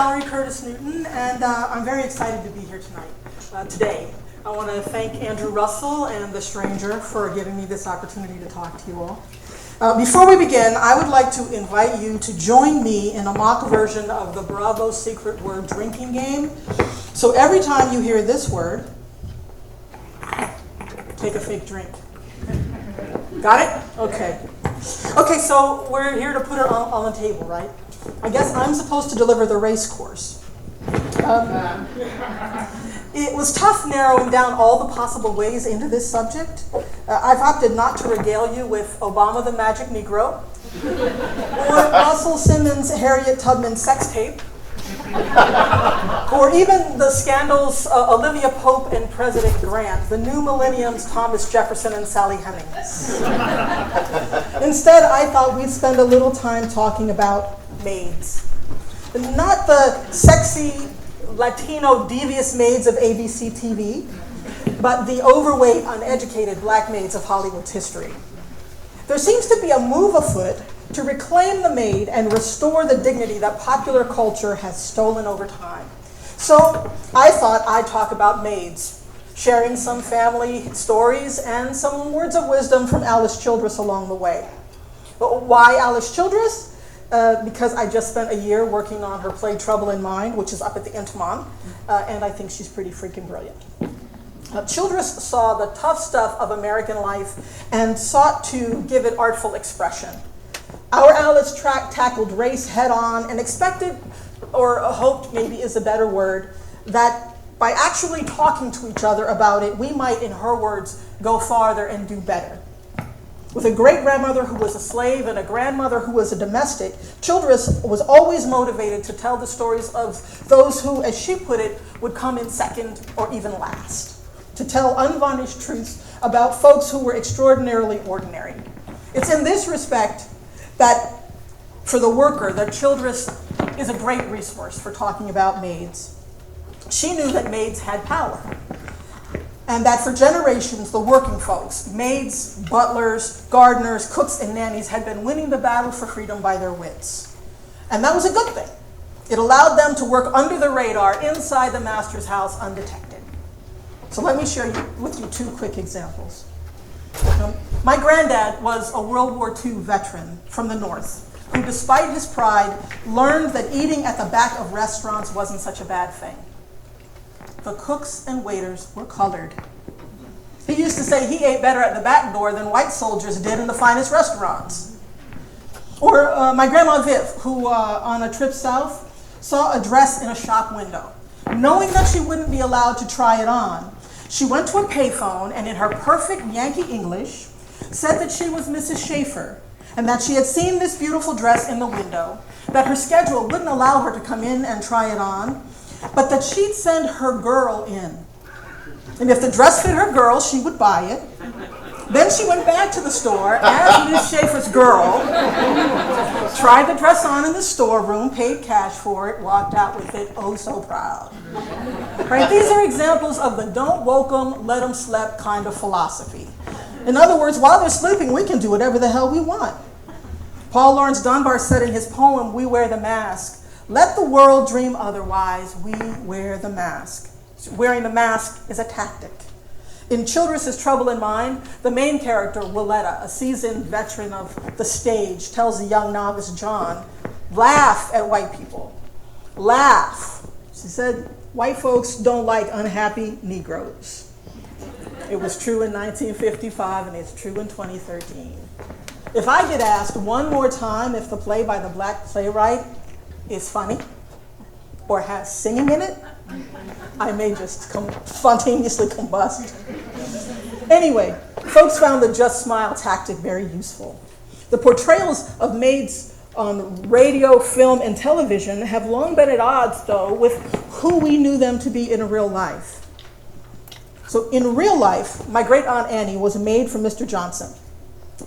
Valerie Curtis-Newton, and I'm very excited to be here today. I want to thank Andrew Russell and The Stranger for giving me this opportunity to talk to you all. Before we begin, I would like to invite you to join me in a mock version of the Bravo secret word drinking game. So every time you hear this word, take a fake drink. Got it? Okay. Okay, so we're here to put it on the table, right? I guess I'm supposed to deliver the race course. It was tough narrowing down all the possible ways into this subject. I've opted not to regale you with Obama the Magic Negro, or Russell Simmons' Harriet Tubman sex tape, or even the scandals Olivia Pope and President Grant, the new millennium's Thomas Jefferson and Sally Hemings. Instead, I thought we'd spend a little time talking about maids. Not the sexy Latino devious maids of ABC TV, but the overweight, uneducated black maids of Hollywood's history. There seems to be a move afoot to reclaim the maid and restore the dignity that popular culture has stolen over time. So I thought I'd talk about maids, sharing some family stories and some words of wisdom from Alice Childress along the way. But why Alice Childress? Because I just spent a year working on her play Trouble in Mind, which is up at the Intiman, and I think she's pretty freaking brilliant. Childress saw the tough stuff of American life and sought to give it artful expression. Our Alice tackled race head on and expected, or hoped maybe is a better word, that by actually talking to each other about it, we might, in her words, go farther and do better. With a great-grandmother who was a slave and a grandmother who was a domestic, Childress was always motivated to tell the stories of those who, as she put it, would come in second or even last, to tell unvarnished truths about folks who were extraordinarily ordinary. It's in this respect that, for the worker, that Childress is a great resource for talking about maids. She knew that maids had power, and that for generations, the working folks, maids, butlers, gardeners, cooks, and nannies had been winning the battle for freedom by their wits. And that was a good thing. It allowed them to work under the radar inside the master's house undetected. So let me share with you two quick examples. My granddad was a World War II veteran from the North, who despite his pride, learned that eating at the back of restaurants wasn't such a bad thing. The cooks and waiters were colored. He used to say he ate better at the back door than white soldiers did in the finest restaurants. Or my grandma Viv, who on a trip south saw a dress in a shop window. Knowing that she wouldn't be allowed to try it on, she went to a payphone and in her perfect Yankee English said that she was Mrs. Schaefer and that she had seen this beautiful dress in the window, that her schedule wouldn't allow her to come in and try it on, but that she'd send her girl in. And if the dress fit her girl, she would buy it. Then she went back to the store as Miss Schaefer's girl, tried the dress on in the storeroom, paid cash for it, walked out with it, oh so proud. Right? These are examples of the don't woke 'em, let 'em sleep kind of philosophy. In other words, while they're sleeping, we can do whatever the hell we want. Paul Laurence Dunbar said in his poem, We Wear the Mask, let the world dream otherwise, we wear the mask. Wearing the mask is a tactic. In Childress's Trouble in Mind, the main character, Willetta, a seasoned veteran of the stage, tells the young novice John, laugh at white people. Laugh. She said, white folks don't like unhappy Negroes. It was true in 1955, and it's true in 2013. If I get asked one more time if the play by the black playwright is funny or has singing in it, I may just spontaneously combust. Anyway, folks found the just smile tactic very useful. The portrayals of maids on radio, film, and television have long been at odds, though, with who we knew them to be in real life. So in real life, my great aunt Annie was a maid for Mr. Johnson.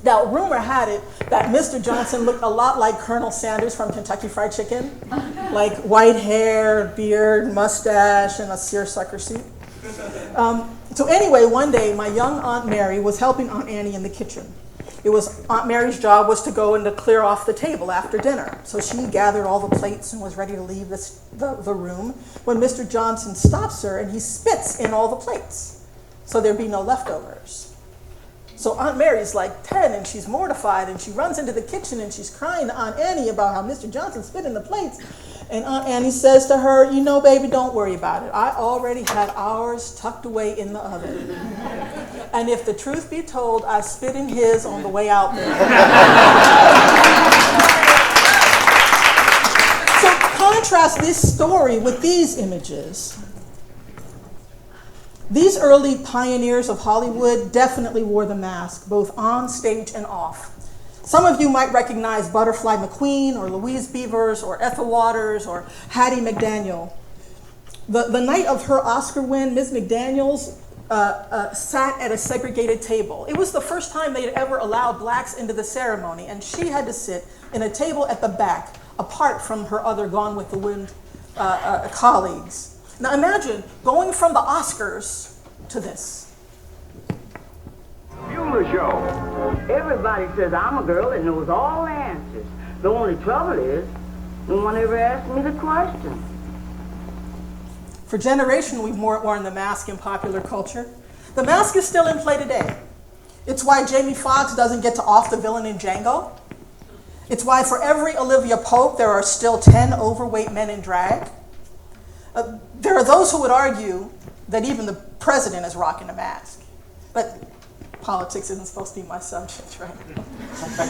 Now, rumor had it that Mr. Johnson looked a lot like Colonel Sanders from Kentucky Fried Chicken, like white hair, beard, mustache, and a seersucker suit. So anyway, one day, my young Aunt Mary was helping Aunt Annie in the kitchen. It was Aunt Mary's job was to go and to clear off the table after dinner. So she gathered all the plates and was ready to leave the room when Mr. Johnson stops her and he spits in all the plates so there'd be no leftovers. So Aunt Mary's like 10 and she's mortified and she runs into the kitchen and she's crying to Aunt Annie about how Mr. Johnson spit in the plates. And Aunt Annie says to her, you know, baby, don't worry about it. I already had ours tucked away in the oven. And if the truth be told, I spit in his on the way out there. So contrast this story with these images. These early pioneers of Hollywood definitely wore the mask, both on stage and off. Some of you might recognize Butterfly McQueen or Louise Beavers or Ethel Waters or Hattie McDaniel. The night of her Oscar win, Ms. McDaniels sat at a segregated table. It was the first time they'd ever allowed blacks into the ceremony, and she had to sit in a table at the back, apart from her other Gone with the Wind colleagues. Now imagine going from the Oscars to this. Bueller Show. Everybody says I'm a girl that knows all the answers. The only trouble is, no one ever asked me the question. For generations, we've worn the mask in popular culture. The mask is still in play today. It's why Jamie Foxx doesn't get to off the villain in Django. It's why for every Olivia Pope, there are still 10 overweight men in drag. There are those who would argue that even the president is rocking a mask. But politics isn't supposed to be my subject, right?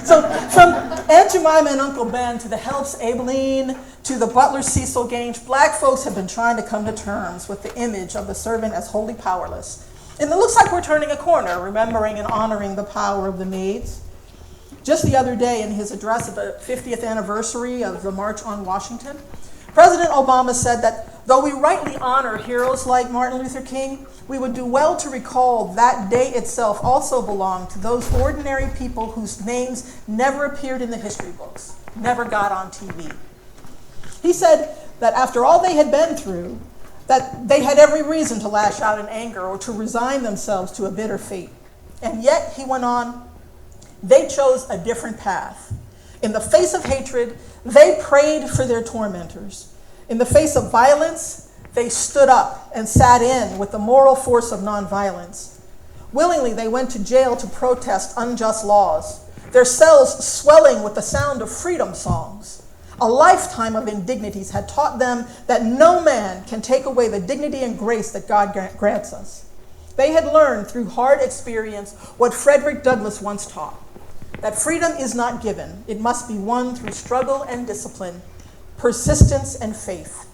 So from Aunt Jemima and Uncle Ben to the Helps Evangeline to the butler Cecil Gange, black folks have been trying to come to terms with the image of the servant as wholly powerless. And it looks like we're turning a corner, remembering and honoring the power of the maids. Just the other day, in his address at the 50th anniversary of the March on Washington, President Obama said that though we rightly honor heroes like Martin Luther King, we would do well to recall that day itself also belonged to those ordinary people whose names never appeared in the history books, never got on TV. He said that after all they had been through, that they had every reason to lash out in anger or to resign themselves to a bitter fate. And yet, he went on, they chose a different path. In the face of hatred, they prayed for their tormentors. In the face of violence, they stood up and sat in with the moral force of nonviolence. Willingly, they went to jail to protest unjust laws, their cells swelling with the sound of freedom songs. A lifetime of indignities had taught them that no man can take away the dignity and grace that God grants us. They had learned through hard experience what Frederick Douglass once taught, that freedom is not given. It must be won through struggle and discipline, persistence and faith.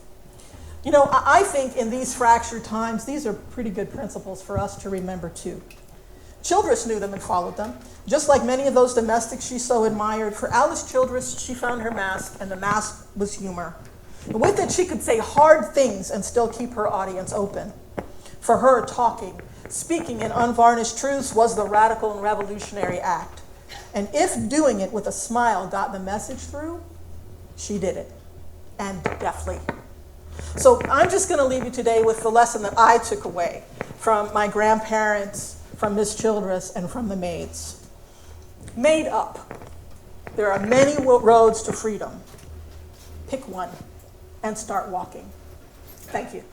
You know, I think in these fractured times, these are pretty good principles for us to remember too. Childress knew them and followed them, just like many of those domestics she so admired. For Alice Childress, she found her mask, and the mask was humor. And with it, she could say hard things and still keep her audience open. For her, talking, speaking in unvarnished truths was the radical and revolutionary act. And if doing it with a smile got the message through, she did it, and deftly. So I'm just going to leave you today with the lesson that I took away from my grandparents, from Miss Childress, and from the maids. Made up. There are many roads to freedom. Pick one and start walking. Thank you.